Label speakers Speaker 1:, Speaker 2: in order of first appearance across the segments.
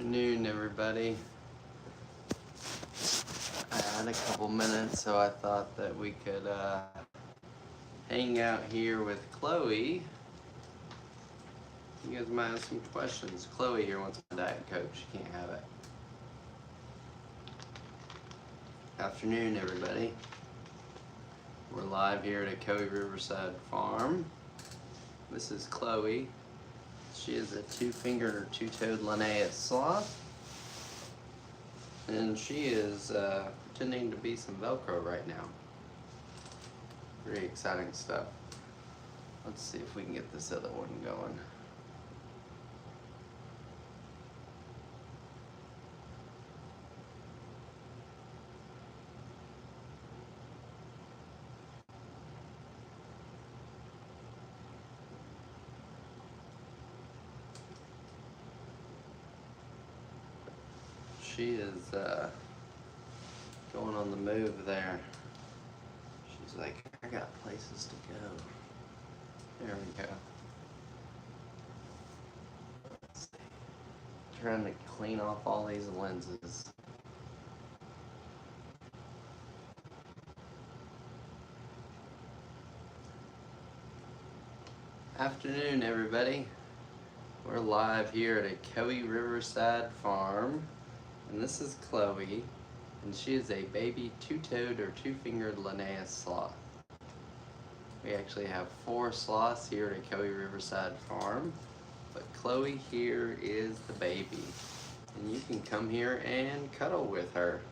Speaker 1: Afternoon, everybody. I had a couple minutes, so I thought that we could hang out here with Chloe. You guys might have some questions. Chloe here wants my Diet Coke. She can't have it. Afternoon, everybody. We're live here at Coe Riverside Farm. This is Chloe. She is a two-fingered or two-toed Linnaeus sloth. And she is pretending to be some Velcro right now. Pretty exciting stuff. Let's see if we can get this other one going. She is going on the move there. She's like, I got places to go. There we go. Let's see. Trying to clean off all these lenses. Afternoon, everybody. We're live here at a Coe Riverside Farm. And this is Chloe, and she is a baby two-toed or two-fingered Linnaeus sloth. We actually have 4 sloths here at Coe Riverside Farm, but Chloe here is the baby. And you can come here and cuddle with her.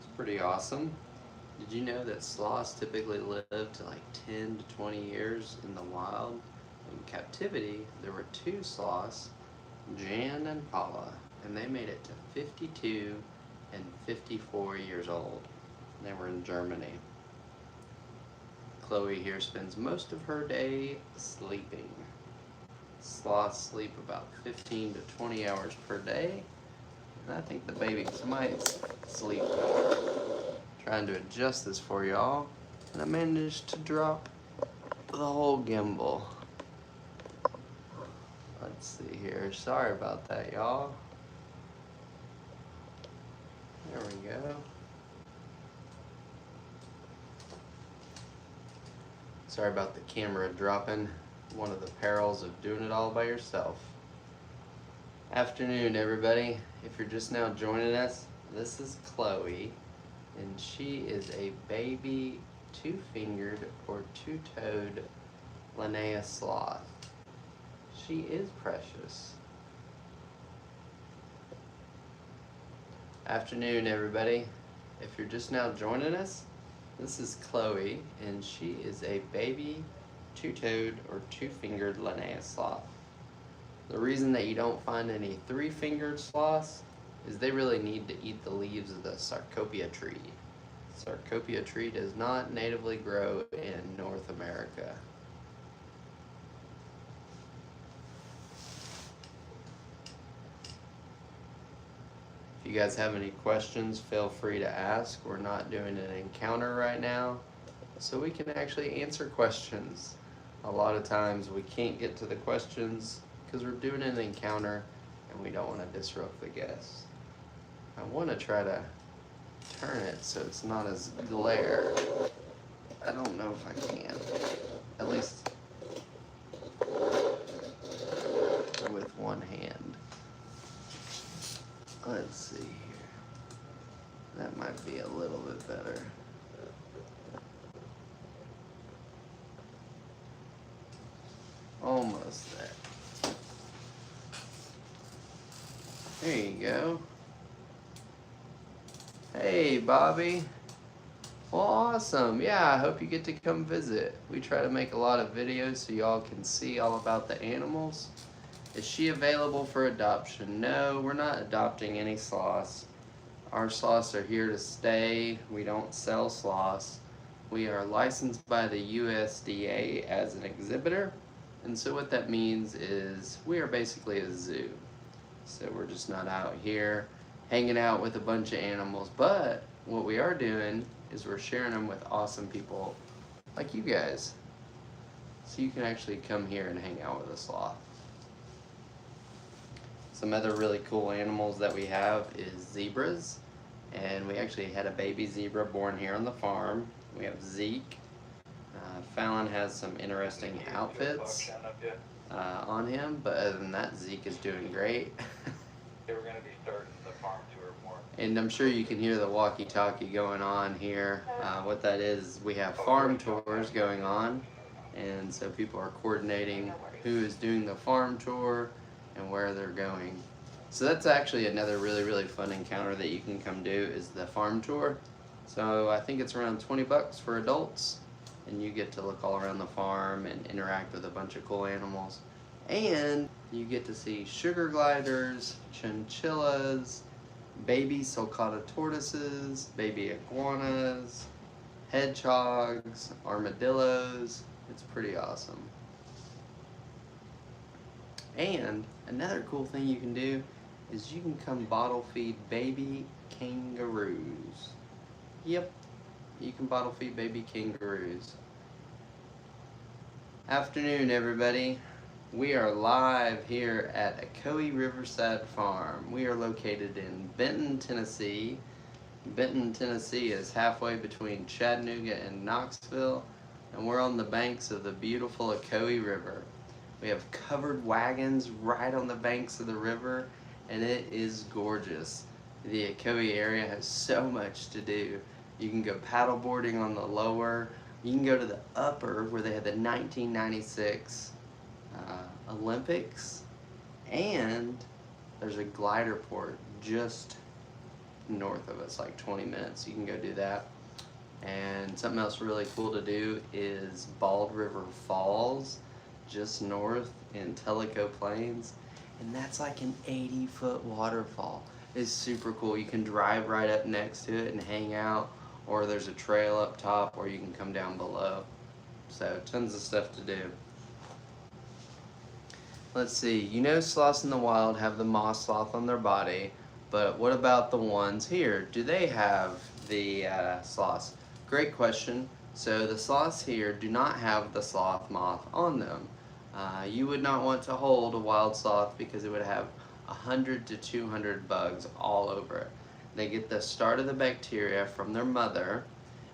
Speaker 1: It's pretty awesome. Did you know that sloths typically live to like 10 to 20 years in the wild? In captivity, there were 2 sloths, Jan and Paula, and they made it to 52 and 54 years old. They were in Germany. Chloe here spends most of her day sleeping. Sloths sleep about 15 to 20 hours per day, and I think the babies might sleep more. Trying to adjust this for y'all, and I managed to drop the whole gimbal. Let's see here. Sorry about that, y'all. There we go. Sorry about the camera dropping. One of the perils of doing it all by yourself. Afternoon, everybody. If you're just now joining us, this is Chloe, and she is a baby two-fingered or two-toed Linnaeus sloth. She is precious. Afternoon, everybody. If you're just now joining us, this is Chloe, and she is a baby two-toed or two-fingered Linnaeus sloth. The reason that you don't find any three-fingered sloths is they really need to eat the leaves of the Sarcopia tree. Sarcopia tree does not natively grow in North America. If you guys have any questions, feel free to ask. We're not doing an encounter right now, so we can actually answer questions. A lot of times we can't get to the questions because we're doing an encounter and we don't want to disrupt the guests. I want to try to turn it so it's not as glare. I don't know if I can. At least with one hand. Let's see here. That might be a little bit better. Almost there. There you go. Hey, Bobby. Well, awesome. Yeah, I hope you get to come visit. We try to make a lot of videos so y'all can see all about the animals. Is she available for adoption? No, we're not adopting any sloths. Our sloths are here to stay. We don't sell sloths. We are licensed by the USDA as an exhibitor. And so what that means is we are basically a zoo. So we're just not out here hanging out with a bunch of animals. But what we are doing is we're sharing them with awesome people like you guys. So you can actually come here and hang out with a sloth. Some other really cool animals that we have is zebras, and we actually had a baby zebra born here on the farm. We have Zeke. Fallon has some interesting outfits on him, but other than that, Zeke is doing great.
Speaker 2: They were going to be starting the farm tour more.
Speaker 1: And I'm sure you can hear the walkie-talkie going on here. What that is, we have farm tours going on, and so people are coordinating who is doing the farm tour and where they're going. So that's actually another really fun encounter that you can come do, is the farm tour. So I think it's around 20 bucks for adults, and you get to look all around the farm and interact with a bunch of cool animals. And you get to see sugar gliders, chinchillas, baby sulcata tortoises, baby iguanas, hedgehogs, armadillos. It's pretty awesome. And another cool thing you can do is you can come bottle feed baby kangaroos. Yep, you can bottle feed baby kangaroos. Afternoon, everybody. We are live here at Ocoee Riverside Farm. We are located in Benton, Tennessee. Benton, Tennessee is halfway between Chattanooga and Knoxville, and we're on the banks of the beautiful Ocoee River. We have covered wagons right on the banks of the river, and it is gorgeous. The Ocoee area has so much to do. You can go paddleboarding on the lower. You can go to the upper where they had the 1996 Olympics, and there's a glider port just north of us, like 20 minutes. You can go do that. And something else really cool to do is Bald River Falls, just north in Tellico Plains, and that's like an 80-foot waterfall. It's super cool. You can drive right up next to it and hang out, or there's a trail up top where you can come down below. So tons of stuff to do. Let's see, you know sloths in the wild have the moss sloth on their body, but what about the ones here? Do they have the sloths? Great question. So the sloths here do not have the sloth moth on them. You would not want to hold a wild sloth because it would have 100 to 200 bugs all over it. They get the start of the bacteria from their mother,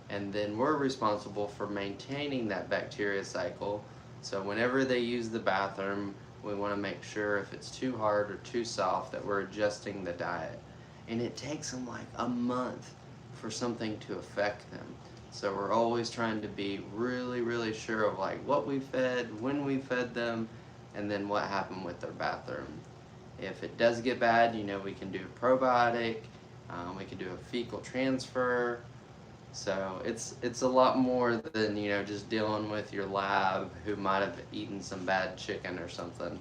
Speaker 1: and then we're responsible for maintaining that bacteria cycle. So whenever they use the bathroom, we want to make sure if it's too hard or too soft that we're adjusting the diet. And it takes them like a month for something to affect them. So we're always trying to be really sure of like what we fed, when we fed them, and then what happened with their bathroom. If it does get bad, you know, we can do a probiotic, we can do a fecal transfer. So it's a lot more than, you know, just dealing with your lab who might have eaten some bad chicken or something.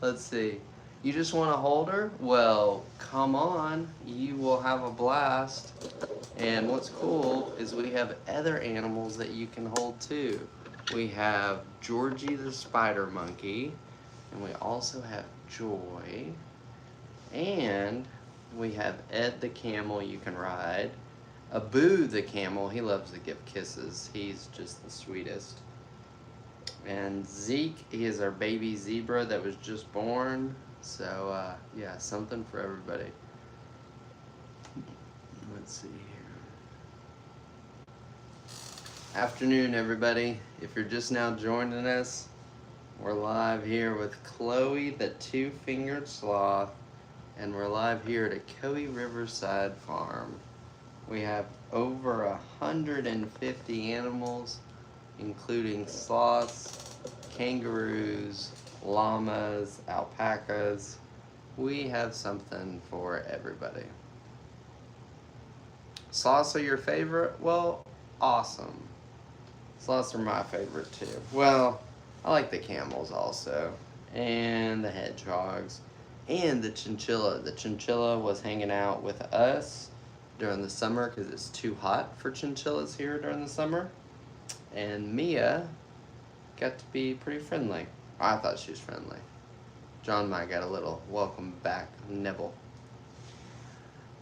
Speaker 1: Let's see. You just want to hold her? Well, come on. You will have a blast. And what's cool is we have other animals that you can hold too. We have Georgie the spider monkey, and we also have Joy, and we have Ed the camel you can ride. Abu the camel, he loves to give kisses. He's just the sweetest. And Zeke, he is our baby zebra that was just born. So yeah, something for everybody. Let's see here. Afternoon, everybody. If you're just now joining us, we're live here with Chloe the two-fingered sloth, and we're live here at Ocoee Riverside Farm. We have over 150 animals, including sloths, kangaroos, llamas, alpacas. We have something for everybody. Sloths are your favorite? Well, awesome. Sloths are my favorite too. Well, I like the camels also, and the hedgehogs, and the chinchilla. The chinchilla was hanging out with us during the summer because it's too hot for chinchillas here during the summer. And Mia got to be pretty friendly. I thought she was friendly. John might got a little welcome back nibble.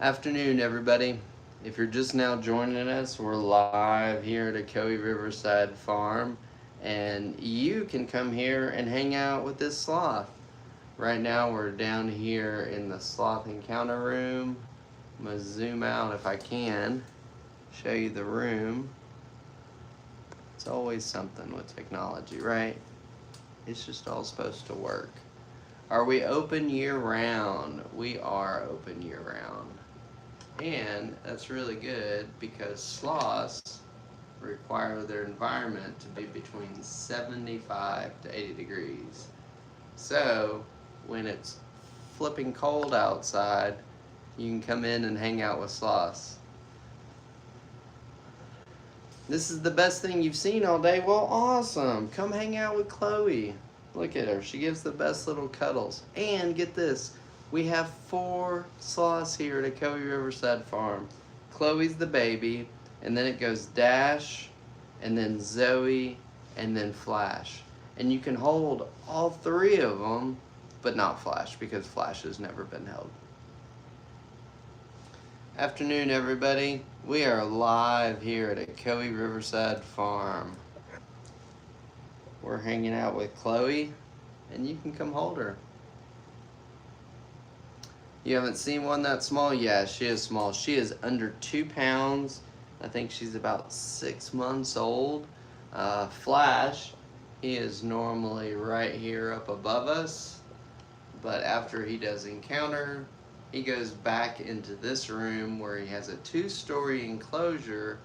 Speaker 1: Afternoon, everybody. If you're just now joining us, we're live here at Ocoee Riverside Farm, and you can come here and hang out with this sloth. Right now we're down here in the Sloth encounter room. I'm gonna zoom out if I can, show you the room. It's always something with technology, right? It's just all supposed to work. Are we open year round? We are open year round. And that's really good because sloths require their environment to be between 75 to 80 degrees. So when it's flipping cold outside, you can come in and hang out with sloths. This is the best thing you've seen all day? Well, awesome. Come hang out with Chloe. Look at her. She gives the best little cuddles. And get this. We have 4 sloths here at Echoey Riverside Farm. Chloe's the baby. And then it goes Dash. And then Zoe. And then Flash. And you can hold all 3 of them. But not Flash. Because Flash has never been held. Afternoon, everybody. We are live here at Echoey Riverside Farm. We're hanging out with Chloe, and you can come hold her. You haven't seen one that small? Yeah, she is small. She is under 2 pounds. I think she's about 6 months old. Flash, he is normally right here up above us, but after he does encounter, he goes back into this room where he has a 2-story enclosure,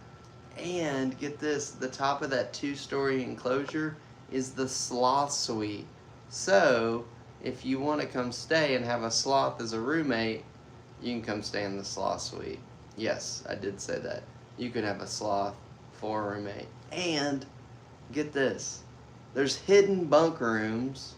Speaker 1: and get this, the top of that 2-story enclosure is the sloth suite. So if you want to come stay and have a sloth as a roommate, you can come stay in the sloth suite. Yes, I did say that. You can have a sloth for a roommate. And get this, there's hidden bunk rooms.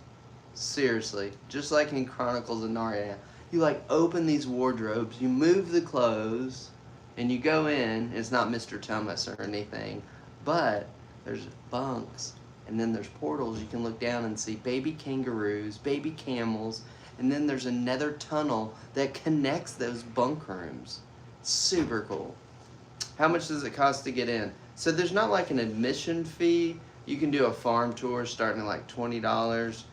Speaker 1: Seriously, just like in Chronicles of Narnia. You like open these wardrobes, you move the clothes, and you go in. It's not Mr. Thomas or anything, but there's bunks, and then there's portals. You can look down and see baby kangaroos, baby camels, and then there's another tunnel that connects those bunk rooms. Super cool. How much does it cost to get in? So there's not like an admission fee. You can do a farm tour starting at like $20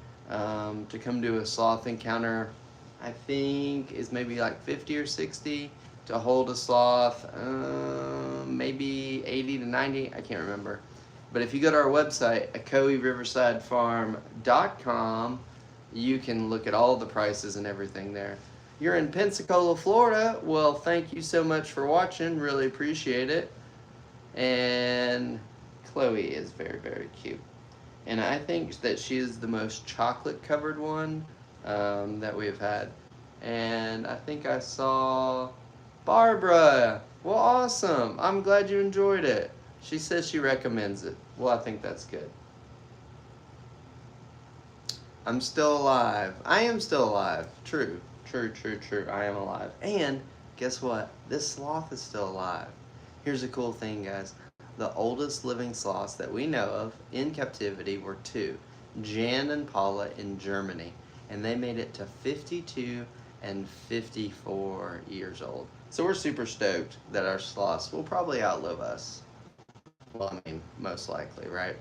Speaker 1: to come do a sloth encounter. I think is maybe like 50 or 60 to hold a sloth, maybe 80 to 90, I can't remember. But if you go to our website, echoeyriversidefarm.com, you can look at all the prices and everything there. You're in Pensacola, Florida. Well, thank you so much for watching. Really appreciate it. And Chloe is very, very cute. And I think that she is the most chocolate covered one that we've had. And I think I saw Barbara. Well, awesome. I'm glad you enjoyed it. She says she recommends it. Well, I think that's good. I'm still alive. I am still alive. True. I am alive. And guess what? This sloth is still alive. Here's a cool thing, guys. The oldest living sloths that we know of in captivity were 2, Jan and Paula in Germany. And they made it to 52 and 54 years old. So we're super stoked that our sloths will probably outlive us. Well, I mean, most likely, right?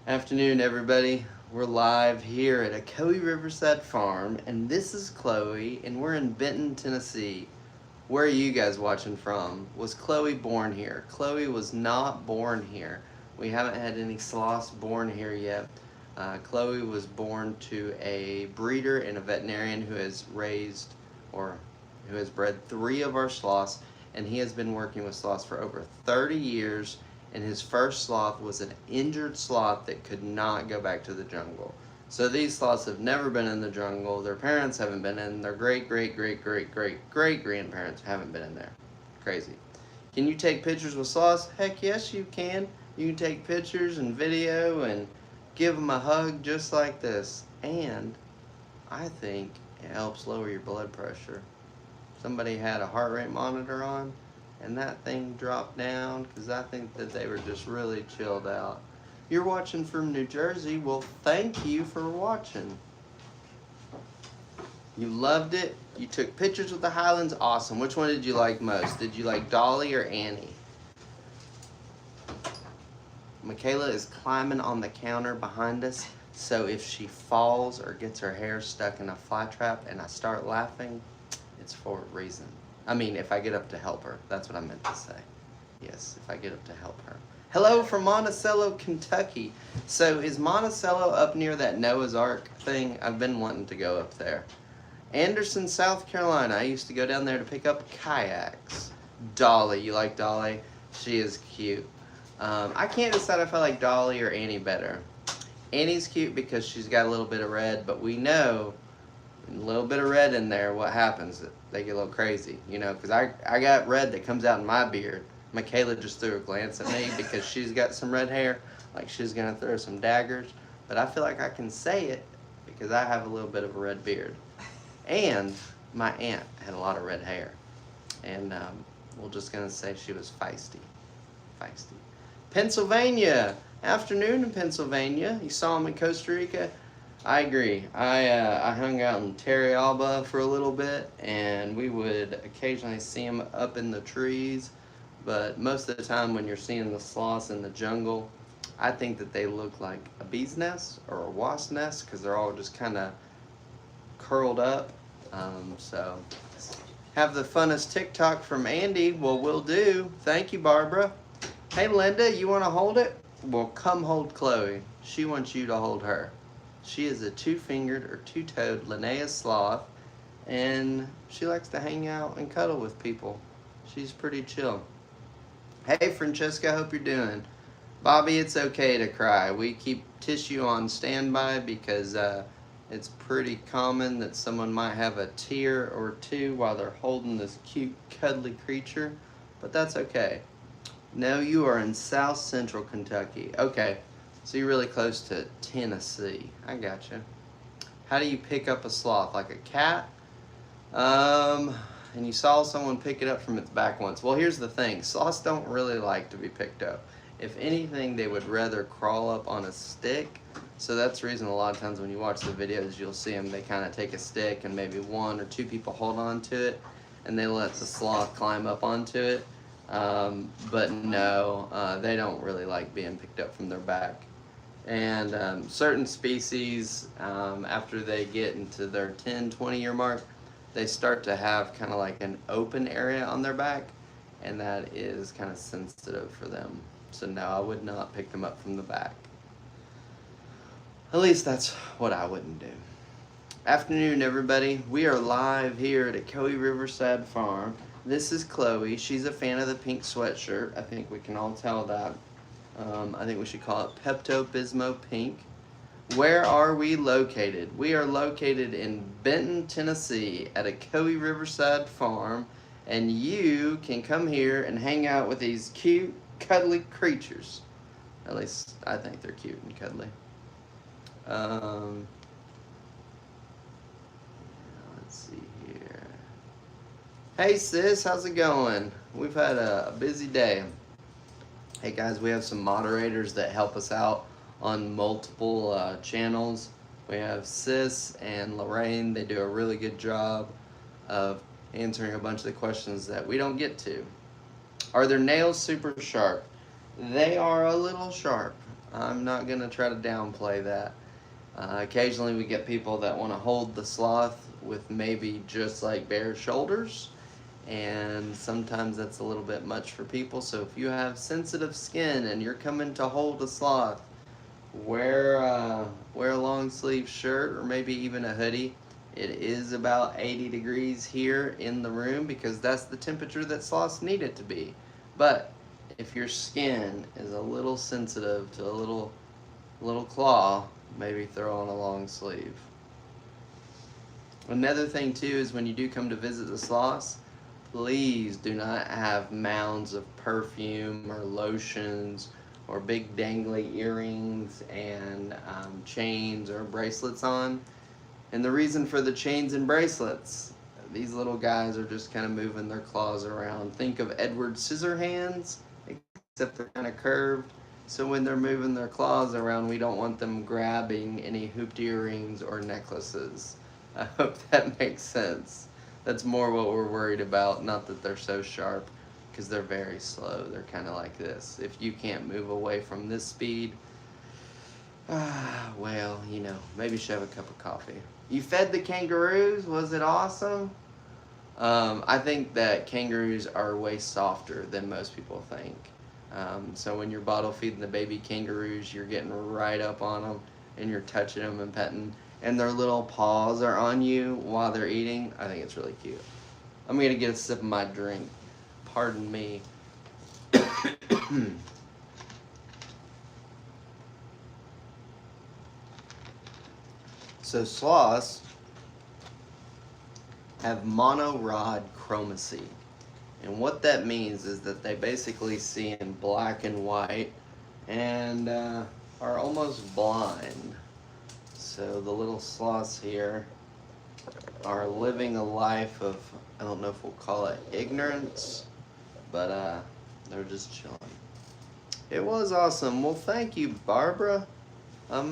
Speaker 1: Afternoon, everybody. We're live here at Echoey Riverside Farm, and this is Chloe, and we're in Benton, Tennessee. Where are you guys watching from? Was Chloe born here? Chloe was not born here. We haven't had any sloths born here yet. Chloe was born to a breeder and a veterinarian who has raised, or who has bred 3 of our sloths, and he has been working with sloths for over 30 years, and his first sloth was an injured sloth that could not go back to the jungle. So these sloths have never been in the jungle, their parents haven't been in, their great-great-great-great-great-great-grandparents haven't been in there. Crazy. Can you take pictures with sloths? Heck yes you can. You can take pictures and video and give them a hug just like this. And I think it helps lower your blood pressure. Somebody had a heart rate monitor on and that thing dropped down because I think that they were just really chilled out. You're watching from New Jersey. Well, thank you for watching. You loved it. You took pictures with the Highlands. Awesome. Which one did you like most? Did you like Dolly or Annie? Michaela is climbing on the counter behind us. So if she falls or gets her hair stuck in a fly trap and I start laughing, it's for a reason. I mean, if I get up to help her. That's what I meant to say. Yes, if I get up to help her. Hello from Monticello, Kentucky. So is Monticello up near that Noah's Ark thing? I've been wanting to go up there. Anderson, South Carolina. I used to go down there to pick up kayaks. Dolly, you like Dolly? She is cute. I can't decide if I like Dolly or Annie better. Annie's cute because she's got a little bit of red, but we know a little bit of red in there, what happens? They get a little crazy, you know, because I got red that comes out in my beard. Michaela just threw a glance at me because she's got some red hair, like she's going to throw some daggers. But I feel like I can say it because I have a little bit of a red beard. And my aunt had a lot of red hair. And we're just going to say she was feisty. Feisty. Pennsylvania. Afternoon in Pennsylvania. You saw him in Costa Rica. I agree. I hung out in Terrialba for a little bit, and we would occasionally see him up in the trees. But most of the time when you're seeing the sloths in the jungle, I think that they look like a bee's nest or a wasp nest because they're all just kind of curled up. So have the funnest TikTok from Andy. Well, we'll do. Thank you, Barbara. Hey, Linda, you want to hold it? Well, come hold Chloe. She wants you to hold her. She is a two-fingered or two-toed Linnaeus sloth, and she likes to hang out and cuddle with people. She's pretty chill. Hey, Francesca, hope you're doing. Bobby, it's okay to cry. We keep tissue on standby because it's pretty common that someone might have a tear or two while they're holding this cute, cuddly creature, but that's okay. No, you are in South Central Kentucky. Okay, so you're really close to Tennessee. I gotcha. How do you pick up a sloth? Like a cat? And you saw someone pick it up from its back once. Well, here's the thing. Sloths don't really like to be picked up. If anything, they would rather crawl up on a stick. So that's the reason a lot of times when you watch the videos, you'll see them, they kind of take a stick and maybe one or two people hold on to it and they let the sloth climb up onto it. But no, they don't really like being picked up from their back. And certain species, after they get into their 10, 20-year mark, they start to have kind of like an open area on their back, and that is kind of sensitive for them. So no, I would not pick them up from the back. At least that's what I wouldn't do. Afternoon, everybody. We are live here at Echoey Riverside Farm. This is Chloe. She's a fan of the pink sweatshirt. I think we can all tell that. I think we should call it Pepto-Bismol Pink. Where are we located? We are located in Benton, Tennessee at Echoey Riverside Farm, and you can come here and hang out with these cute, cuddly creatures. At least I think they're cute and cuddly. Let's see here. Hey sis, how's it going? We've had a busy day. Hey guys, we have some moderators that help us out on multiple channels. We have Sis and Lorraine. They do a really good job of answering a bunch of the questions that we don't get to. Are their nails super sharp? They are a little sharp. I'm not going to try to downplay that. Occasionally we get people that want to hold the sloth with maybe just like bare shoulders, and sometimes that's a little bit much for people. So if you have sensitive skin and you're coming to hold a sloth, wear a long sleeve shirt or maybe even a hoodie. It is about 80 degrees here in the room because that's the temperature that sloths need it to be. But if your skin is a little sensitive to a little claw, maybe throw on a long sleeve. Another thing too is when you do come to visit the sloths, please do not have mounds of perfume or lotions or big dangly earrings and chains or bracelets on. And the reason for the chains and bracelets, these little guys are just kind of moving their claws around. Think of Edward Scissorhands, except they're kind of curved. So when they're moving their claws around, we don't want them grabbing any hooped earrings or necklaces. I hope that makes sense. That's more what we're worried about, not that they're so sharp, because they're very slow. They're kind of like this. If you can't move away from this speed, Well, maybe you should have a cup of coffee. You fed the kangaroos? Was it awesome? I think that kangaroos are way softer than most people think. So when you're bottle feeding the baby kangaroos, you're getting right up on them and you're touching them and petting, and their little paws are on you while they're eating. I think it's really cute. I'm gonna get a sip of my drink. Pardon me. So sloths have monorod chromacy. And what that means is that they basically see in black and white and are almost blind. So the little sloths here are living a life of, I don't know if we'll call it ignorance, but they're just chilling. It was awesome. Well, thank you, Barbara. I'm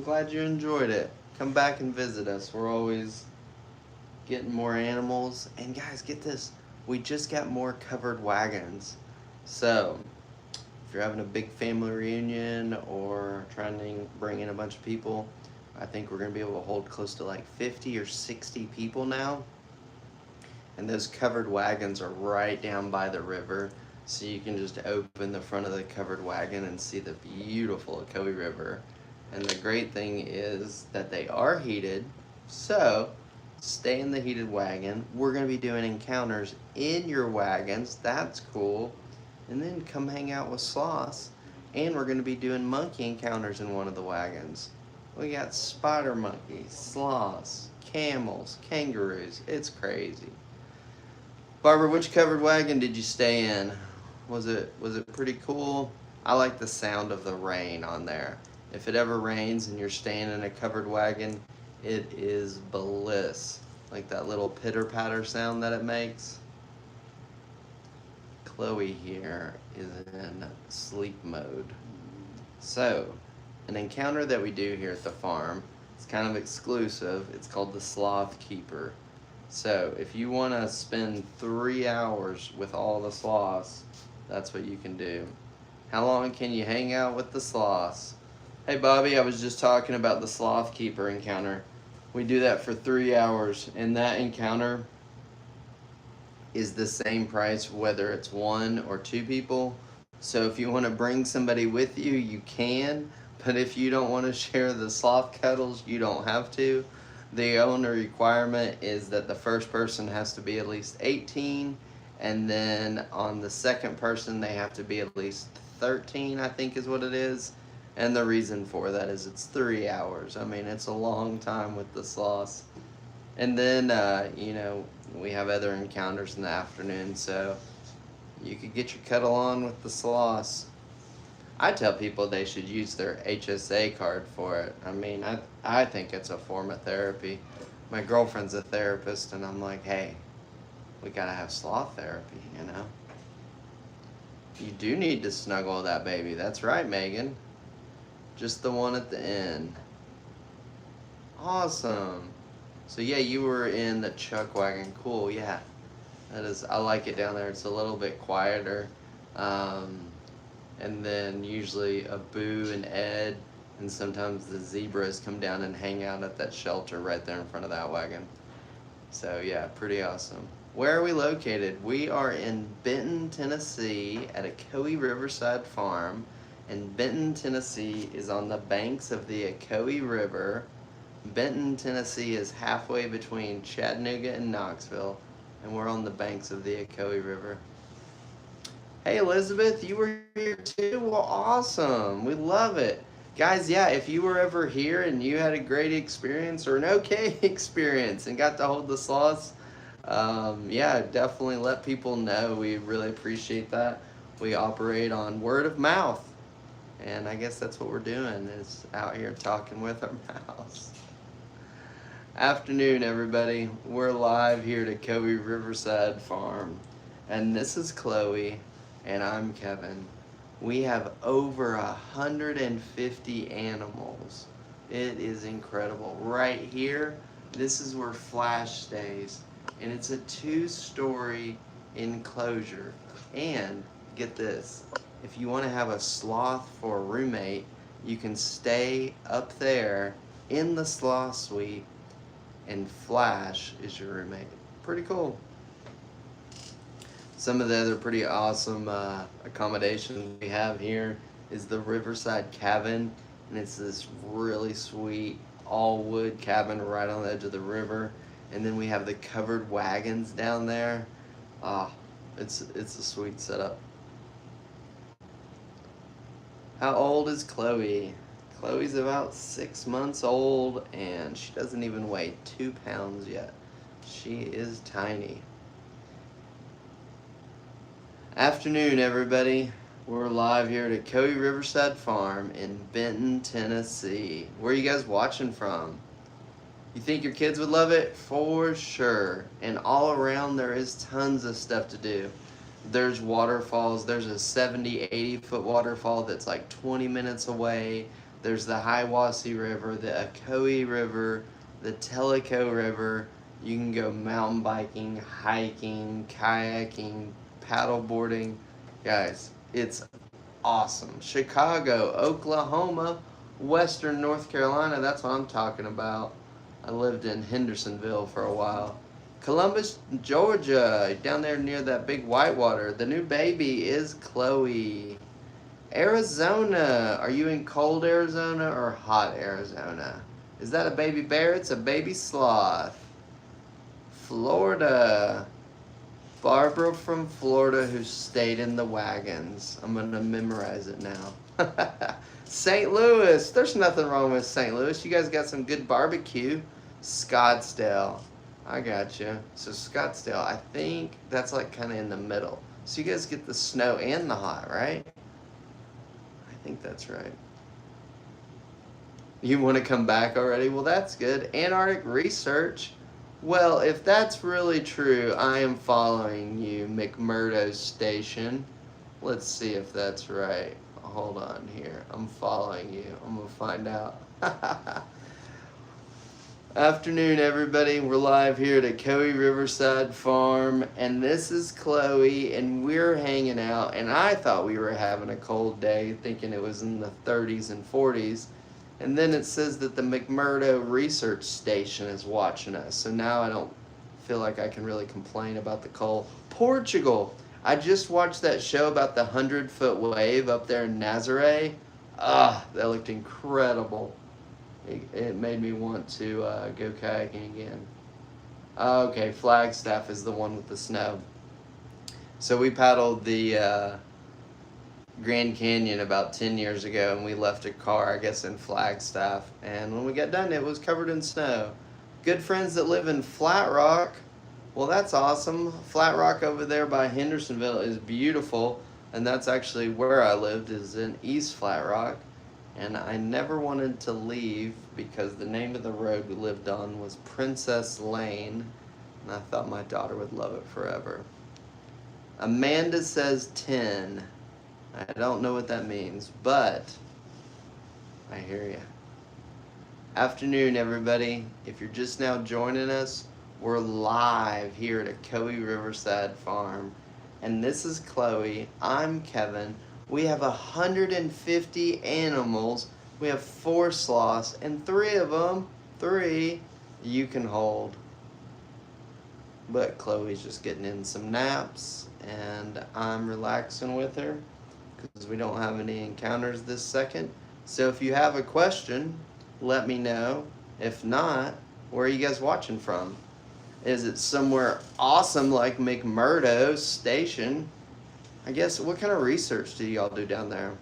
Speaker 1: glad you enjoyed it. Come back and visit us. We're always getting more animals. And guys, get this. We just got more covered wagons. So, if you're having a big family reunion or trying to bring in a bunch of people, I think we're going to be able to hold close to like 50 or 60 people now. And those covered wagons are right down by the river. So you can just open the front of the covered wagon and see the beautiful Ocoee River. And the great thing is that they are heated. So, stay in the heated wagon. We're going to be doing encounters in your wagons. That's cool. And then come hang out with sloths. And we're going to be doing monkey encounters in one of the wagons. We got spider monkeys, sloths, camels, kangaroos. It's crazy. Barbara, which covered wagon did you stay in? Was it pretty cool? I like the sound of the rain on there. If it ever rains and you're staying in a covered wagon, it is bliss. Like that little pitter-patter sound that it makes. Chloe here is in sleep mode. So, an encounter that we do here at the farm, it's kind of exclusive. It's called the Sloth Keeper. So, if you want to spend 3 hours with all the sloths, that's what you can do. How long can you hang out with the sloths? Hey Bobby, I was just talking about the Sloth Keeper encounter. We do that for 3 hours, and that encounter is the same price whether it's 1 or 2 people. So if you want to bring somebody with you, you can, but if you don't want to share the sloth cuddles, you don't have to. The only requirement is that the first person has to be at least 18, and then on the second person they have to be at least 13, I think is what it is. And the reason for that is it's 3 hours. I mean, it's a long time with the sloths. And then, we have other encounters in the afternoon, so you could get your cuddle on with the sloths. I tell people they should use their HSA card for it. I mean, I think it's a form of therapy. My girlfriend's a therapist, and I'm like, hey, we gotta have sloth therapy, You do need to snuggle that baby. That's right, Megan. Just the one at the end. Awesome. So yeah, you were in the chuck wagon. Cool, yeah. That is, I like it down there. It's a little bit quieter. And then usually Abu and Ed and sometimes the zebras come down and hang out at that shelter right there in front of that wagon. So yeah, pretty awesome. Where are we located? We are in Benton, Tennessee at Ocoee Riverside Farm. And Benton, Tennessee is on the banks of the Ocoee River. Benton, Tennessee is halfway between Chattanooga and Knoxville, and we're on the banks of the Ocoee River. Hey Elizabeth, you were here too? Well, awesome. We love it. Guys, yeah, if you were ever here and you had a great experience or an okay experience and got to hold the sloths, yeah, definitely let people know. We really appreciate that. We operate on word of mouth. And I guess that's what we're doing, is out here talking with our mouths. Afternoon, everybody. We're live here at Ocoee Riverside Farm. And this is Chloe, and I'm Kevin. We have over 150 animals. It is incredible. Right here, this is where Flash stays. And it's a 2-story enclosure. And, get this, if you want to have a sloth for a roommate, you can stay up there in the Sloth suite, and Flash is your roommate. Pretty cool. Some of the other pretty awesome accommodations we have here is the Riverside Cabin, and it's this really sweet all wood cabin right on the edge of the river. And then we have the covered wagons down there. Ah, it's a sweet setup. How old is Chloe? Chloe's about 6 months old, and she doesn't even weigh 2 pounds yet. She is tiny. Afternoon, everybody. We're live here at Coe Riverside Farm in Benton, Tennessee. Where are you guys watching from? You think your kids would love it? For sure. And all around there is tons of stuff to do. There's waterfalls. There's a 70, 80-foot waterfall that's like 20 minutes away. There's the Hiwassee River, the Ocoee River, the Tellico River. You can go mountain biking, hiking, kayaking, paddleboarding. Guys, it's awesome. Chicago, Oklahoma, Western North Carolina, that's what I'm talking about. I lived in Hendersonville for a while. Columbus, Georgia, down there near that big whitewater. The new baby is Chloe. Arizona, are you in cold Arizona or hot Arizona? Is that a baby bear? It's a baby sloth. Florida. Barbara from Florida who stayed in the wagons. I'm going to memorize it now. St. Louis. There's nothing wrong with St. Louis. You guys got some good barbecue. Scottsdale. I got you. So Scottsdale, I think that's like kind of in the middle. So you guys get the snow and the hot, right? I think that's right. You want to come back already? Well, that's good. Antarctic research. Well, if that's really true, I am following you, McMurdo Station. Let's see if that's right. Hold on here. I'm following you. I'm going to find out. Afternoon, everybody. We're live here at Coe Riverside Farm, and this is Chloe, and we're hanging out, and I thought we were having a cold day, thinking it was in the 30s and 40s. And then it says that the McMurdo Research Station is watching us. So now I don't feel like I can really complain about the cold. Portugal. I just watched that show about the 100-foot wave up there in Nazaré. Ah, that looked incredible. It made me want to go kayaking again. Okay, Flagstaff is the one with the snow. So we paddled the Grand Canyon about 10 years ago, and we left a car, I guess, in Flagstaff, and when we got done it was covered in snow. Good friends that live in Flat Rock. Well, that's awesome. Flat Rock over there by Hendersonville is beautiful, and that's actually where I lived, is in East Flat Rock, and I never wanted to leave because the name of the road we lived on was Princess Lane, and I thought my daughter would love it forever. Amanda says 10. I don't know what that means, but I hear you. Afternoon, everybody. If you're just now joining us, we're live here at Coe Riverside Farm, and this is Chloe. I'm Kevin. We have 150 animals. We have 4 sloths, and 3 of them, you can hold. But Chloe's just getting in some naps, and I'm relaxing with her, because we don't have any encounters this second. So if you have a question, let me know. If not, where are you guys watching from? Is it somewhere awesome like McMurdo Station? I guess, what kind of research do y'all do down there?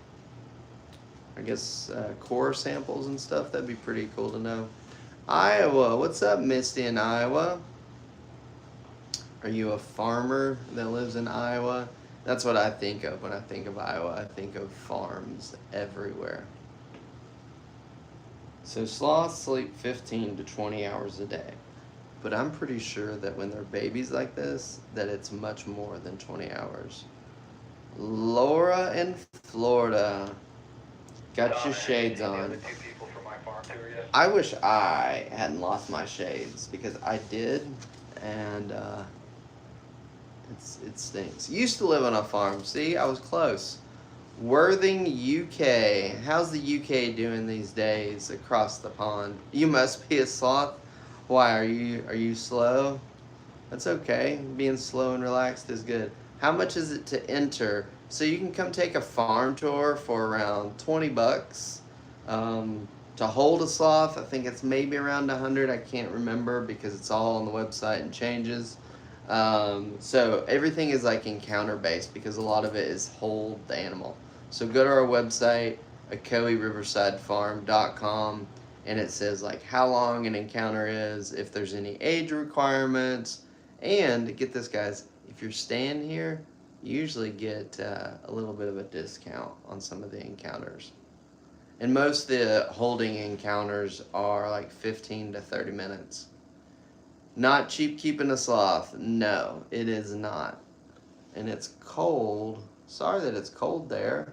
Speaker 1: I guess core samples and stuff, that'd be pretty cool to know. Iowa, what's up, Misty in Iowa? Are you a farmer that lives in Iowa? That's what I think of when I think of Iowa. I think of farms everywhere. So sloths sleep 15 to 20 hours a day. But I'm pretty sure that when they're babies like this, that it's much more than 20 hours. Laura in Florida. Got your shades on. I wish I hadn't lost my shades, because I did, and it stinks. Used to live on a farm. See, I was close. Worthing, UK. How's the UK doing these days across the pond? You must be a sloth. Why are you slow? That's okay. Being slow and relaxed is good. How much is it to enter? So you can come take a farm tour for around 20 bucks. To hold a sloth, I think it's maybe around 100. I can't remember because it's all on the website and changes. So everything is like encounter based because a lot of it is hold the animal. So go to our website, accommodations.com, and it says like how long an encounter is, if there's any age requirements, and get this, guys, if you're staying here, you usually get a little bit of a discount on some of the encounters. And most of the holding encounters are like 15 to 30 minutes. Not cheap keeping a sloth. No, it is not. And it's cold. Sorry that it's cold there.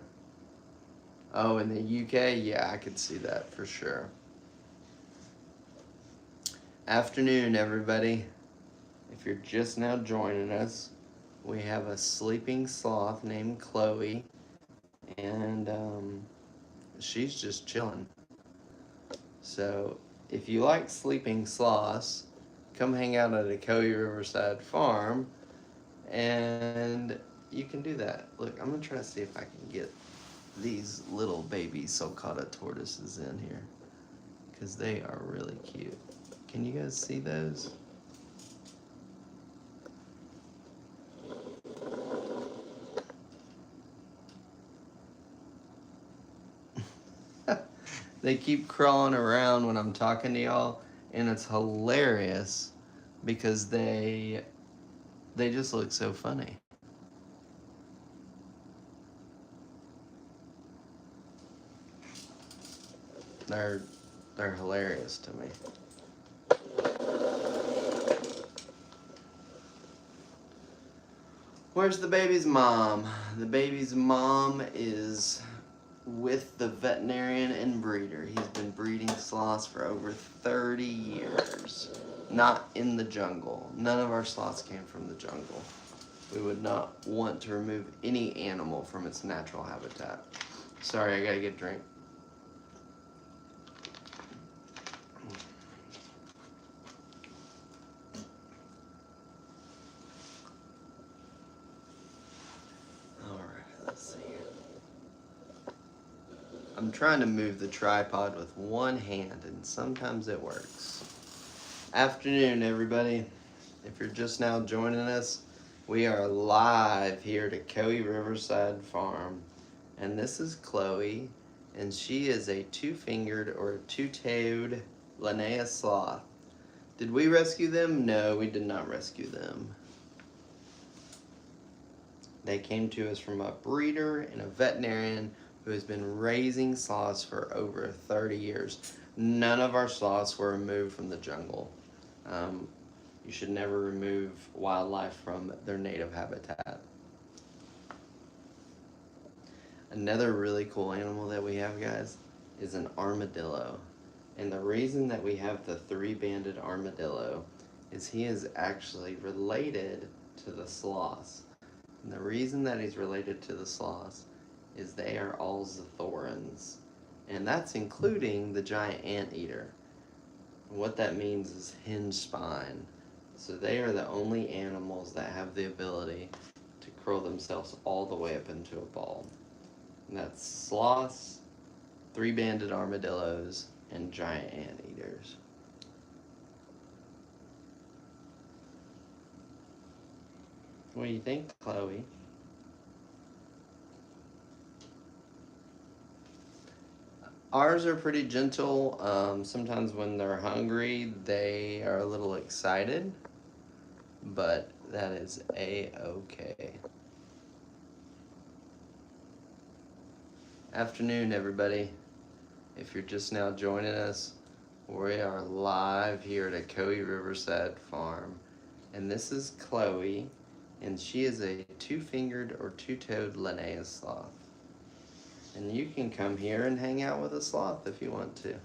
Speaker 1: Oh, in the UK? Yeah, I could see that for sure. Afternoon, everybody. If you're just now joining us, we have a sleeping sloth named Chloe, and she's just chilling. So if you like sleeping sloths, come hang out at a Coe Riverside farm, and you can do that. Look, I'm gonna try to see if I can get these little baby sulcata tortoises in here, because they are really cute. Can you guys see those? They keep crawling around when I'm talking to y'all, and it's hilarious because they just look so funny. They're hilarious to me. Where's the baby's mom? The baby's mom is with the veterinarian and breeder. He's been breeding sloths for over 30 years. Not in the jungle. None of our sloths came from the jungle. We would not want to remove any animal from its natural habitat. Sorry, I gotta get a drink. I'm trying to move the tripod with one hand, and sometimes it works. Afternoon, everybody. If you're just now joining us, we are live here at Coe Riverside Farm, and this is Chloe, and she is a two-fingered or two-toed Linnaeus sloth. Did we rescue them? No, we did not rescue them. They came to us from a breeder and a veterinarian who has been raising sloths for over 30 years. None of our sloths were removed from the jungle. You should never remove wildlife from their native habitat. Another really cool animal that we have, guys, is an armadillo. And the reason that we have the three-banded armadillo is he is actually related to the sloths. And the reason that he's related to the sloths is they are all Zathorans, and that's including the giant anteater. What that means is hinge spine. So they are the only animals that have the ability to curl themselves all the way up into a ball. And that's sloths, three-banded armadillos, and giant anteaters. What do you think, Chloe? Ours are pretty gentle. Sometimes when they're hungry, they are a little excited, but that is a-okay. Afternoon, everybody. If you're just now joining us, we are live here at Coe Riverside Farm, and this is Chloe, and she is a two-fingered or two-toed Linnaeus sloth. And you can come here and hang out with a sloth if you want to.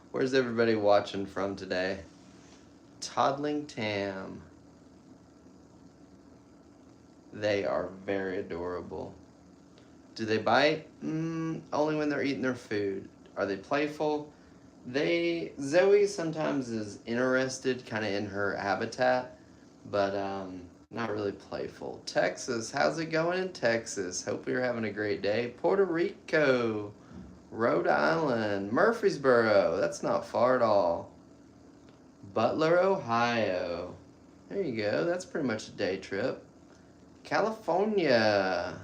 Speaker 1: Where's everybody watching from today? Toddling Tam. They are very adorable. Do they bite? Only when they're eating their food. Are they playful? Zoe sometimes is interested kind of in her habitat, but not really playful. Texas, how's it going in Texas? Hope you're having a great day. Puerto Rico, Rhode Island, Murfreesboro, that's not far at all. Butler, Ohio. There you go, that's pretty much a day trip. California.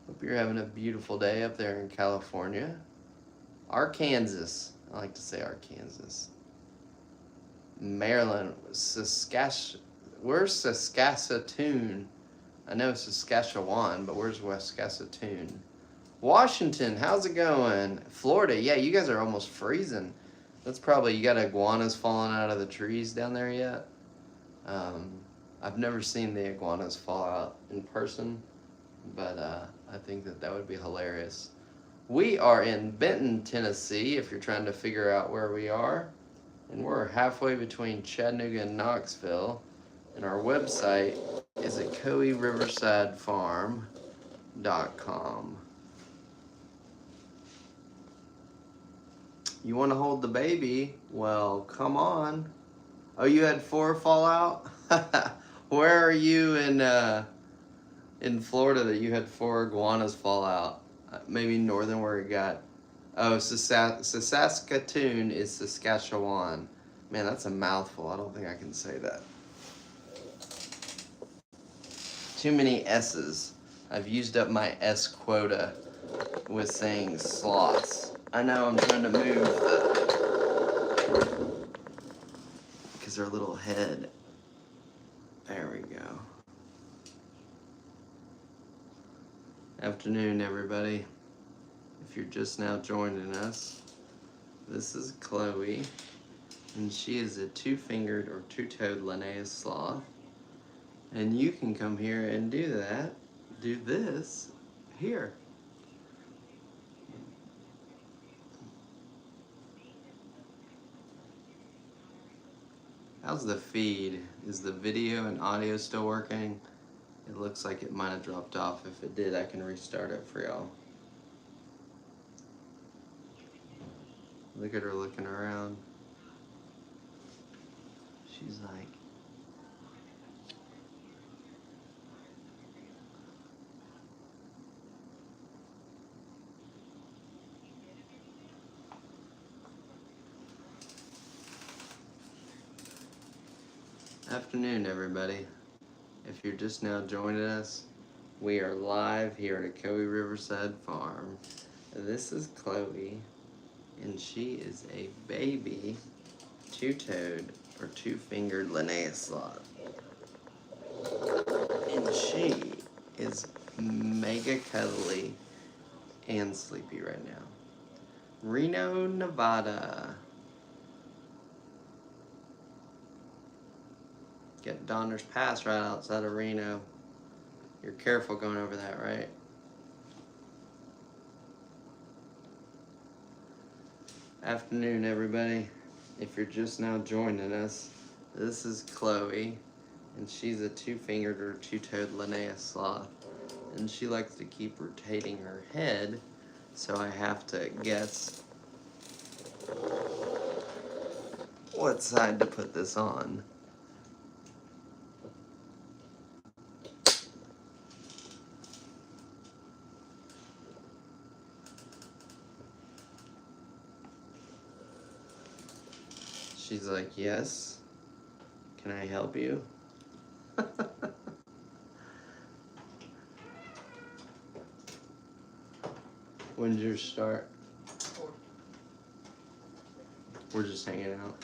Speaker 1: Hope you're having a beautiful day up there in California. Arkansas. I like to say Arkansas. Maryland. Where's Saskatchewan? I know Saskatchewan, but where's Saskatchewan? Washington, how's it going? Florida, yeah, you guys are almost freezing. That's probably, you got iguanas falling out of the trees down there yet? I've never seen the iguanas fall out in person, but I think that would be hilarious. We are in Benton, Tennessee, if you're trying to figure out where we are. And we're halfway between Chattanooga and Knoxville. And our website is at coeyriversidefarm.com. You want to hold the baby? Well, come on. Oh, you had 4 fall out? Where are you in Florida that you had 4 iguanas fall out? Maybe northern where it got. Oh, Saskatoon is Saskatchewan. Man, that's a mouthful. I don't think I can say that. Too many S's. I've used up my S quota with saying sloths. I know I'm trying to move because their little head. There we go. Afternoon, everybody. If you're just now joining us, this is Chloe, and she is a 2-fingered or 2-toed Linnaeus sloth. And you can come here and do this here. How's the feed? Is the video and audio still working? It looks like it might have dropped off. If it did, I can restart it for y'all. Look at her looking around. She's like, afternoon, everybody. If you're just now joining us, we are live here at Coey Riverside Farm. This is Chloe, and she is a baby 2-toed or 2-fingered Linnaeus sloth. And she is mega cuddly and sleepy right now. Reno, Nevada. Get Donner's Pass right outside of Reno. You're careful going over that, right? Afternoon, everybody. If you're just now joining us, this is Chloe, and she's a 2-fingered or 2-toed Linnaeus sloth. And she likes to keep rotating her head, so I have to guess what side to put this on. She's like, yes. Can I help you? When's yours start?
Speaker 3: 4.
Speaker 1: We're just hanging out.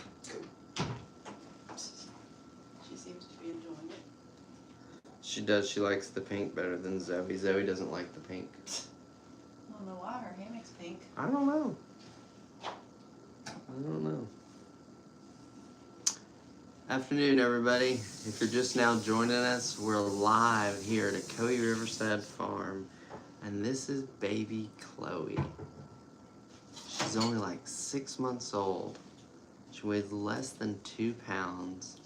Speaker 3: She seems to be enjoying it.
Speaker 1: She does. She likes the pink better than Zoe. Zoe doesn't like the pink.
Speaker 3: I don't know why her hammock's pink.
Speaker 1: I don't know. Afternoon, everybody. If you're just now joining us, we're live here at Coey Riverside Farm, and this is baby Chloe. She's only like 6 months old. She weighs less than 2 pounds,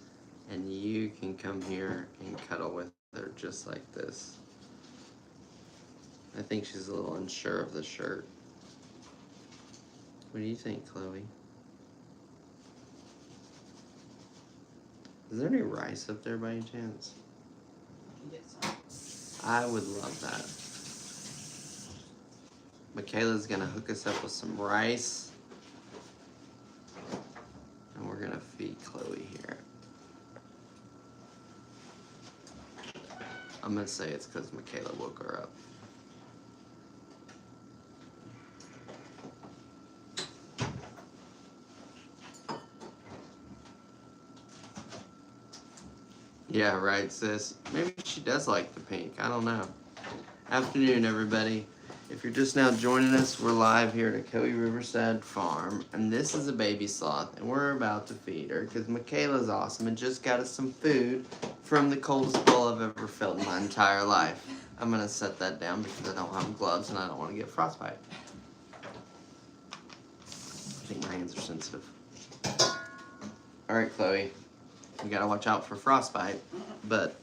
Speaker 1: and you can come here and cuddle with her just like this. I think she's a little unsure of the shirt. What do you think, Chloe? Is there any rice up there by any chance?
Speaker 3: You can get some.
Speaker 1: I would love that. Michaela's gonna hook us up with some rice. And we're gonna feed Chloe here. I'm gonna say it's because Michaela woke her up. Yeah, right, sis. Maybe she does like the pink. I don't know. Afternoon, everybody. If you're just now joining us, we're live here at Coe Riverside Farm, and this is a baby sloth, and we're about to feed her because Michaela's awesome and just got us some food from the coldest bowl I've ever felt in my entire life. I'm gonna set that down because I don't have gloves and I don't want to get frostbite. I think my hands are sensitive. All right, Chloe. You gotta watch out for frostbite, but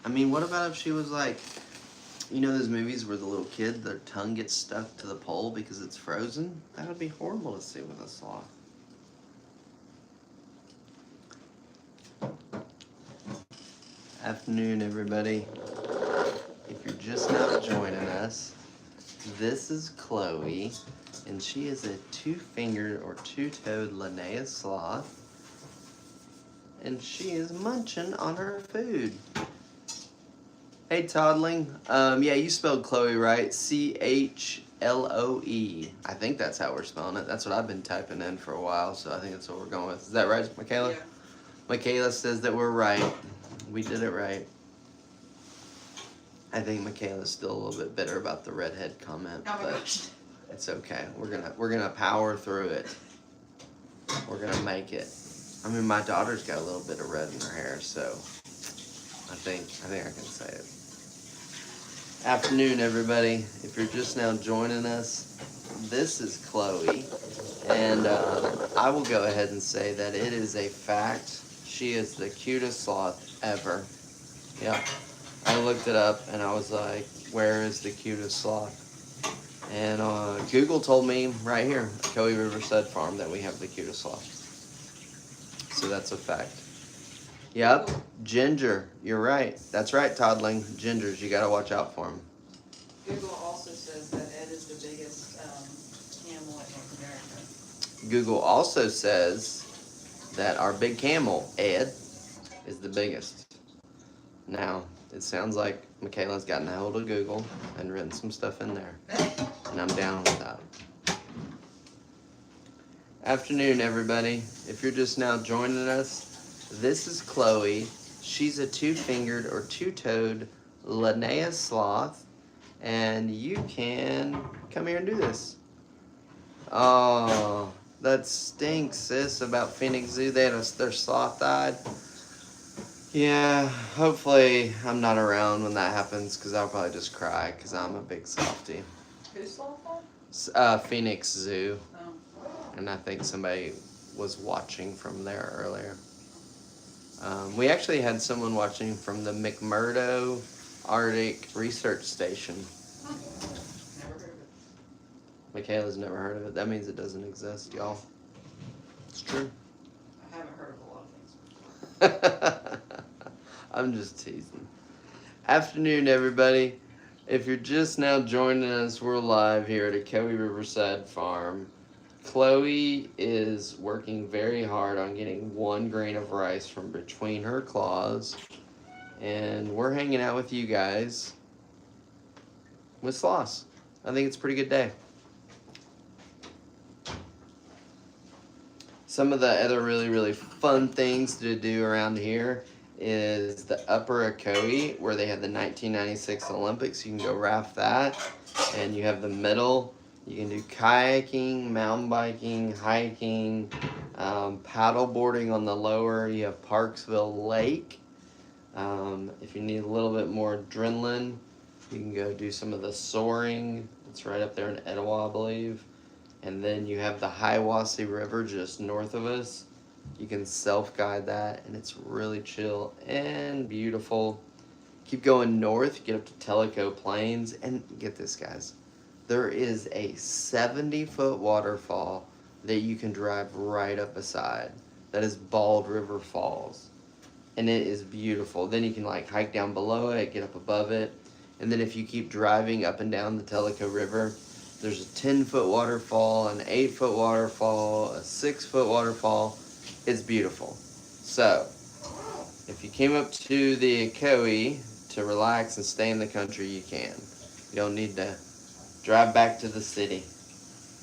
Speaker 1: I mean, what about if she was like, you know those movies where the little kid, their tongue gets stuck to the pole because it's frozen? That would be horrible to see with a sloth. Afternoon, everybody. If you're just now joining us, this is Chloe, and she is a two-fingered or two-toed Linnaeus sloth. And she is munching on her food. Hey, toddling. Yeah, you spelled Chloe right. C-H-L-O-E. I think that's how we're spelling it. That's what I've been typing in for a while, so I think that's what we're going with. Is that right, Michaela?
Speaker 3: Yeah.
Speaker 1: Michaela says that we're right. We did it right. I think Michaela's still a little bit bitter about the redhead comment,
Speaker 3: Oh my
Speaker 1: but
Speaker 3: gosh.
Speaker 1: it's okay. We're gonna power through it. We're gonna make it. I mean, my daughter's got a little bit of red in her hair, so I think I can say it. Afternoon, everybody. If you're just now joining us, this is Chloe, and I will go ahead and say that it is a fact. She is the cutest sloth ever. Yeah, I looked it up, and I was like, where is the cutest sloth? And Google told me right here, Coe Riverside Farm, that we have the cutest sloth. So that's a fact. Yep, ginger. You're right. That's right, toddling. Gingers, you gotta watch out for them.
Speaker 3: Google also says that Ed is the biggest camel in North America.
Speaker 1: Google also says that our big camel, Ed, is the biggest. Now, it sounds like Michaela's gotten a hold of Google and written some stuff in there. And I'm down with that. Afternoon, everybody. If you're just now joining us, this is Chloe. She's a two-fingered or two-toed Linnaeus sloth, and you can come here and do this. Oh, that stinks, sis, about Phoenix Zoo. They're sloth-eyed. Yeah, hopefully I'm not around when that happens because I'll probably just cry because I'm a big softie.
Speaker 3: Who's Sloth?
Speaker 1: Phoenix Zoo.
Speaker 3: Oh.
Speaker 1: And I think somebody was watching from there earlier. We actually had someone watching from the McMurdo Arctic Research Station.
Speaker 3: Huh. Never heard of it.
Speaker 1: Michaela's never heard of it. That means it doesn't exist, y'all. It's true.
Speaker 3: I haven't heard of a lot of things.
Speaker 1: I'm just teasing. Afternoon, everybody. If you're just now joining us, we're live here at a Coe Riverside Farm. Chloe is working very hard on getting 1 grain of rice from between her claws. And we're hanging out with you guys with sloths. I think it's a pretty good day. Some of the other really, really fun things to do around here is the Upper Ocoee, where they had the 1996 Olympics. You can go raft that. And you have the middle. You can do kayaking, mountain biking, hiking, paddle boarding on the lower. You have Parksville Lake. If you need a little bit more adrenaline, you can go do some of the soaring. It's right up there in Etowah, I believe. And then you have the Hiawassee River just north of us. You can self-guide that, and it's really chill and beautiful. Keep going north, get up to Tellico Plains, and get this, guys. There is a 70-foot waterfall that you can drive right up beside. That is Bald River Falls. And it is beautiful. Then you can like hike down below it, get up above it. And then if you keep driving up and down the Tellico River, there's a 10-foot waterfall, an 8-foot waterfall, a 6-foot waterfall. It's beautiful. So, if you came up to the Akoi to relax and stay in the country, you can. You don't need to drive back to the city.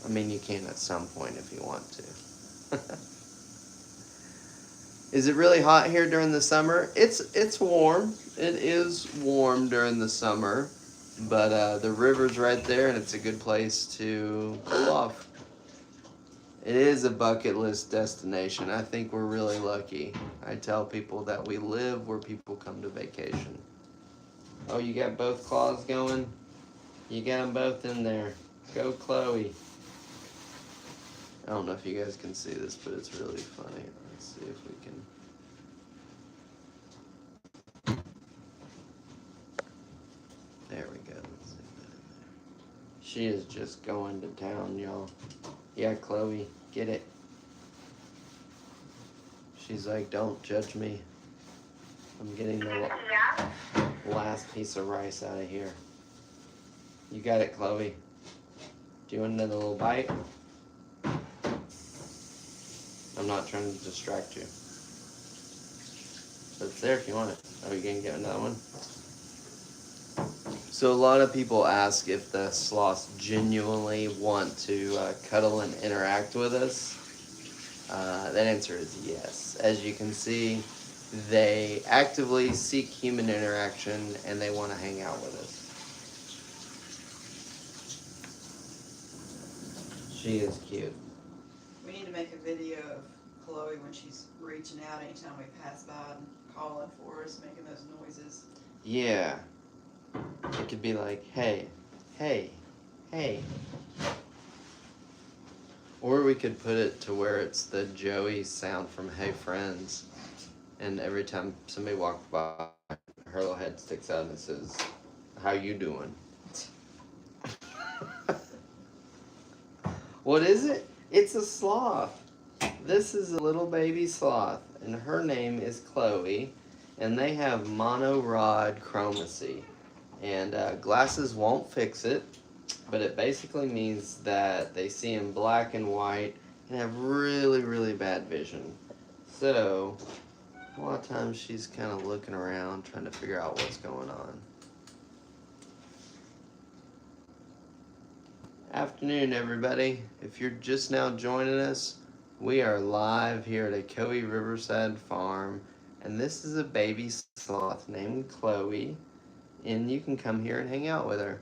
Speaker 1: I mean, you can at some point if you want to. Is it really hot here during the summer? It's warm. It is warm during the summer, but the river's right there, and it's a good place to cool off. It is a bucket list destination. I think we're really lucky. I tell people that we live where people come to vacation. Oh, you got both claws going? You got them both in there. Go, Chloe. I don't know if you guys can see this, but it's really funny. Let's see if we can. There we go. Let's see that in there. She is just going to town, y'all. Yeah, Chloe, get it. She's like, don't judge me. I'm getting the last piece of rice out of here. You got it, Chloe. Do you want another little bite? I'm not trying to distract you. But it's there if you want it. Oh, you gonna get another one? So a lot of people ask if the sloths genuinely want to cuddle and interact with us. That answer is yes. As you can see, they actively seek human interaction and they want to hang out with us. She is cute.
Speaker 3: We need to make a video of Chloe when she's reaching out anytime we pass by and calling for us, making those noises.
Speaker 1: Yeah. It could be like, hey, hey, hey. Or we could put it to where it's the Joey sound from Hey Friends. And every time somebody walks by, her little head sticks out and it says, how you doing? What is it? It's a sloth. This is a little baby sloth, and her name is Chloe, and they have monorod chromacy. And glasses won't fix it, but it basically means that they see in black and white and have really, really bad vision. So, a lot of times she's kind of looking around, trying to figure out what's going on. Afternoon, everybody. If you're just now joining us, we are live here at Akoi Riverside Farm, and this is a baby sloth named Chloe, and you can come here and hang out with her.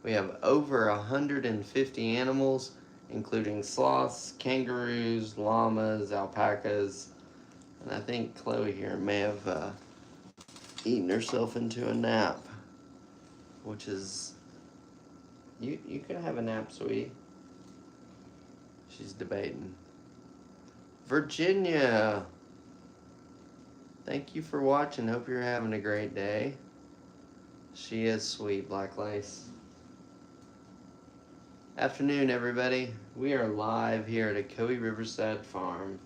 Speaker 1: We have over 150 animals, including sloths, kangaroos, llamas, alpacas, and I think Chloe here may have eaten herself into a nap, which is... You can have a nap, sweetie. She's debating. Virginia! Thank you for watching. Hope you're having a great day. She is sweet, Black Lace. Afternoon, everybody. We are live here at Akoi Riverside Farm.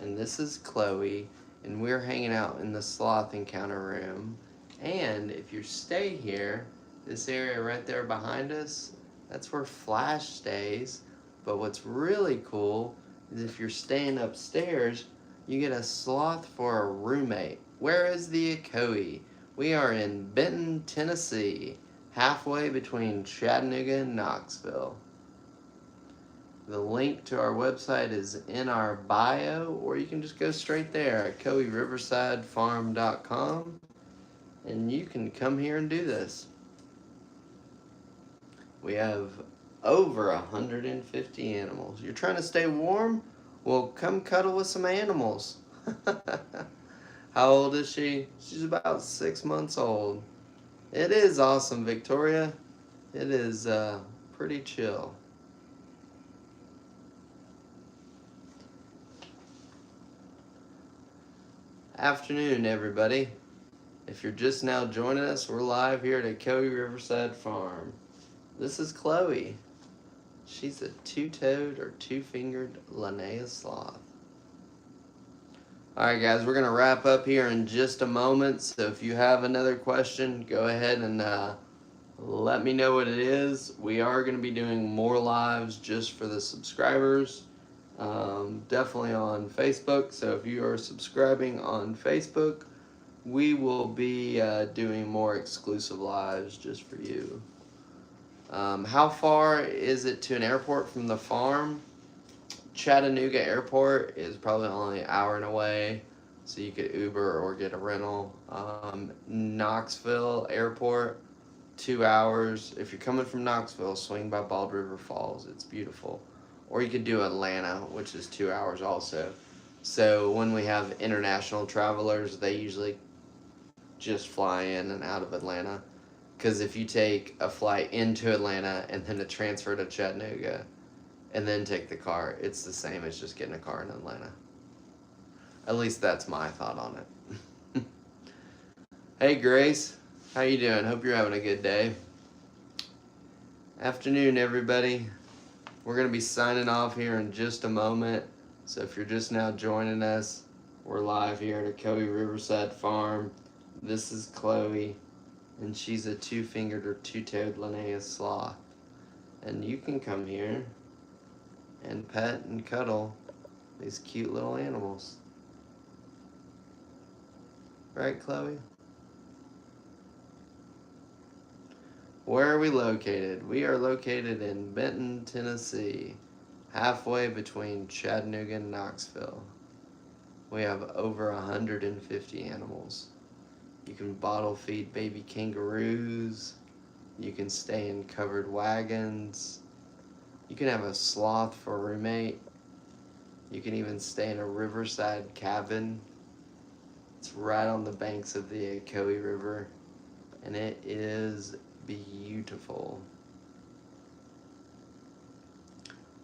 Speaker 1: And this is Chloe. And we're hanging out in the sloth encounter room. And if you stay here, this area right there behind us, that's where Flash stays. But what's really cool is if you're staying upstairs, you get a sloth for a roommate. Where is the Akoi? We are in Benton, Tennessee, halfway between Chattanooga and Knoxville. The link to our website is in our bio, or you can just go straight there at KoiRiversideFarm.com, and you can come here and do this. We have over 150 animals. You're trying to stay warm? Well, come cuddle with some animals. How old is she? She's about 6 months old. It is awesome, Victoria. It is pretty chill. Afternoon, everybody. If you're just now joining us, we're live here at Kelly Riverside Farm. This is Chloe. She's a two-toed or two-fingered Linnea sloth. Alright guys, we're going to wrap up here in just a moment, so if you have another question, go ahead and let me know what it is. We are going to be doing more lives just for the subscribers, definitely on Facebook, so if you are subscribing on Facebook, we will be doing more exclusive lives just for you. How far is it to an airport from the farm? Chattanooga Airport is probably only an hour and away, so you could Uber or get a rental. Knoxville Airport, 2 hours. If you're coming from Knoxville, swing by Bald River Falls. It's beautiful. Or you could do Atlanta, which is 2 hours also. So when we have international travelers, they usually just fly in and out of Atlanta. Because if you take a flight into Atlanta and then a transfer to Chattanooga and then take the car, it's the same as just getting a car in Atlanta. At least that's my thought on it. Hey Grace, how you doing? Hope you're having a good day. Afternoon everybody. We're going to be signing off here in just a moment. So if you're just now joining us, we're live here at Kelly Riverside Farm. This is Chloe, and she's a two-fingered or two-toed Linnea sloth. And you can come here and pet and cuddle these cute little animals. Right, Chloe? Where are we located? We are located in Benton, Tennessee, halfway between Chattanooga and Knoxville. We have over 150 animals. You can bottle feed baby kangaroos. You can stay in covered wagons. You can have a sloth for a roommate. You can even stay in a riverside cabin. It's right on the banks of the Ocoee River, and it is beautiful.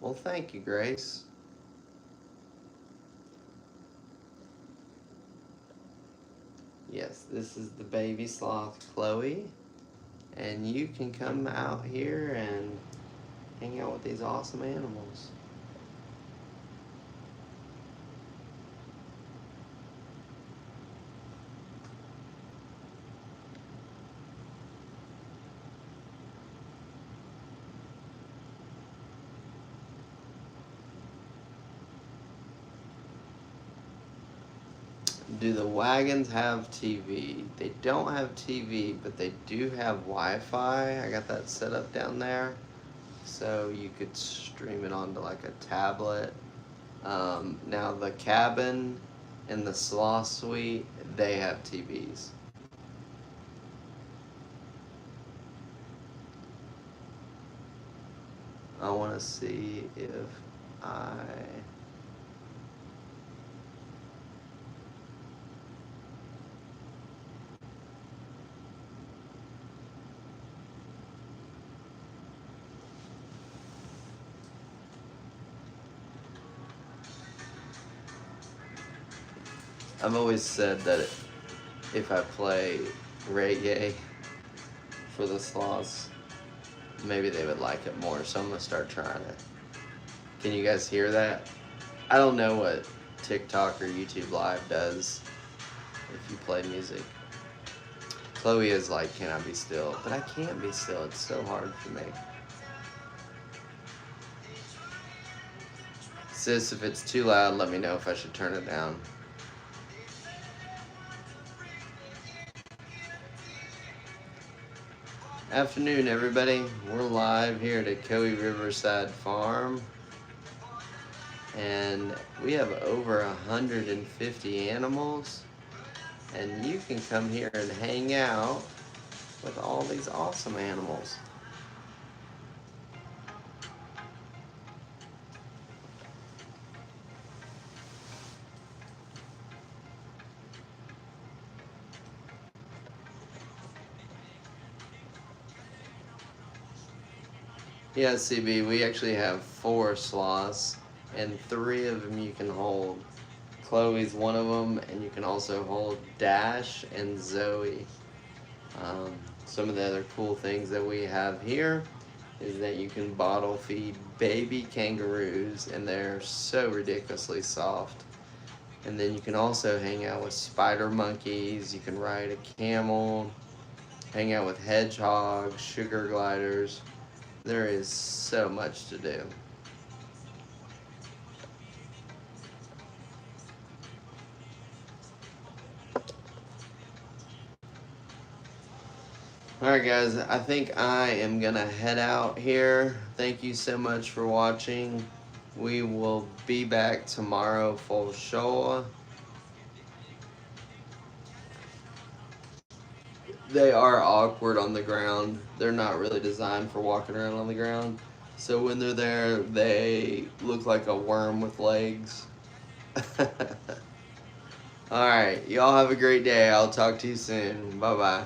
Speaker 1: Well, thank you, Grace. Yes, this is the baby sloth, Chloe, and you can come out here and hang out with these awesome animals. Do the wagons have TV? They don't have TV, but they do have Wi-Fi. I got that set up down there, so you could stream it onto like a tablet. Now the cabin and the sloth suite, they have TVs. I want to see if I... I've always said that if I play reggae for the sloths, maybe they would like it more, so I'm gonna start trying it. Can you guys hear that? I don't know what TikTok or YouTube Live does if you play music. Chloe is like, can I be still? But I can't be still, it's so hard for me. Sis, if it's too loud, let me know if I should turn it down. Afternoon, everybody. We're live here at Kelly Riverside Farm, and we have over 150 animals, and you can come here and hang out with all these awesome animals. Yeah, CB, we actually have 4 sloths, and 3 of them you can hold. Chloe's one of them, and you can also hold Dash and Zoe. Some of the other cool things that we have here is that you can bottle feed baby kangaroos, and they're so ridiculously soft. And then you can also hang out with spider monkeys, you can ride a camel, hang out with hedgehogs, sugar gliders. There is so much to do. Alright guys, I think I am gonna head out here. Thank you so much for watching. We will be back tomorrow for sure. They are awkward on the ground. They're not really designed for walking around on the ground. So when they're there, they look like a worm with legs. Alright, y'all have a great day. I'll talk to you soon. Bye-bye.